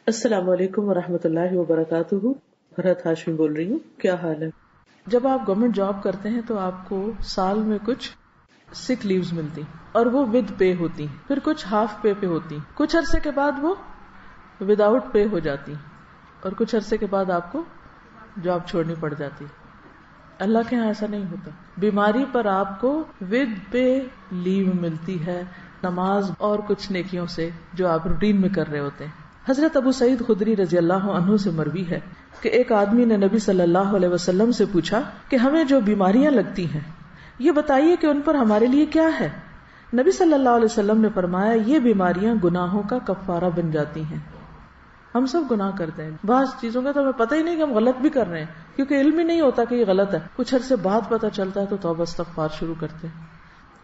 السلام علیکم ورحمۃ اللہ وبرکاتہ. بھرت ہاشمی بول رہی ہوں. کیا حال ہے؟ جب آپ گورنمنٹ جاب کرتے ہیں تو آپ کو سال میں کچھ سک لیوز ملتی اور وہ ود پے ہوتی، پھر کچھ ہاف پے پہ ہوتی، کچھ عرصے کے بعد وہ وداؤٹ پے ہو جاتی اور کچھ عرصے کے بعد آپ کو جاب چھوڑنی پڑ جاتی. اللہ کے ہاں ایسا نہیں ہوتا. بیماری پر آپ کو ود پے لیو ملتی ہے، نماز اور کچھ نیکیوں سے جو آپ روٹین میں کر رہے ہوتے ہیں. حضرت ابو سعید خدری رضی اللہ عنہ سے مروی ہے کہ ایک آدمی نے نبی صلی اللہ علیہ وسلم سے پوچھا کہ ہمیں جو بیماریاں لگتی ہیں یہ بتائیے کہ ان پر ہمارے لیے کیا ہے. نبی صلی اللہ علیہ وسلم نے فرمایا یہ بیماریاں گناہوں کا کفارہ بن جاتی ہیں. ہم سب گناہ کرتے ہیں، بعض چیزوں کا تو ہمیں پتہ ہی نہیں کہ ہم غلط بھی کر رہے ہیں کیونکہ علم ہی نہیں ہوتا کہ یہ غلط ہے. کچھ عرصے بعد پتہ چلتا ہے تو توبہ استغفار شروع کرتے ہیں.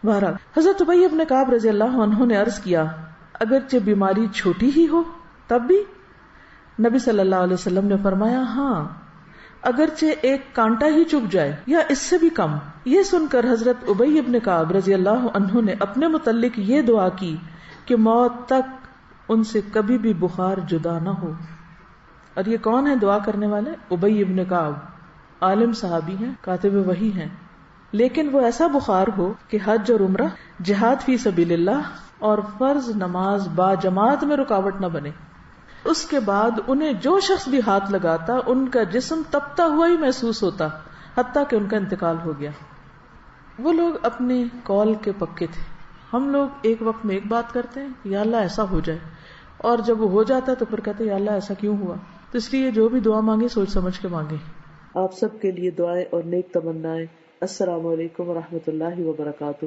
بہرحال حضرت ابی بن کعب رضی اللہ عنہ نے عرض کیا اگرچہ بیماری چھوٹی ہی ہو تب بھی؟ نبی صلی اللہ علیہ وسلم نے فرمایا ہاں، اگرچہ ایک کانٹا ہی چبھ جائے یا اس سے بھی کم. یہ سن کر حضرت ابی بن کعب رضی اللہ عنہ نے اپنے متعلق یہ دعا کی کہ موت تک ان سے کبھی بھی بخار جدا نہ ہو. اور یہ کون ہے دعا کرنے والے؟ ابی بن کعب، عالم صحابی ہیں، کاتب وحی ہیں. لیکن وہ ایسا بخار ہو کہ حج اور عمرہ، جہاد فی سبیل اللہ اور فرض نماز با جماعت میں رکاوٹ نہ بنے. اس کے بعد انہیں جو شخص بھی ہاتھ لگاتا ان کا جسم تپتا ہوا ہی محسوس ہوتا حتیٰ کہ ان کا انتقال ہو گیا. وہ لوگ اپنے قول کے پکے تھے. ہم لوگ ایک وقت میں ایک بات کرتے ہیں یا اللہ ایسا ہو جائے، اور جب وہ ہو جاتا ہے تو پھر کہتے ہیں یا اللہ ایسا کیوں ہوا. تو اس لیے جو بھی دعا مانگے سوچ سمجھ کے مانگے. آپ سب کے لیے دعائیں اور نیک تمنائیں. السلام علیکم ورحمۃ اللہ وبرکاتہ.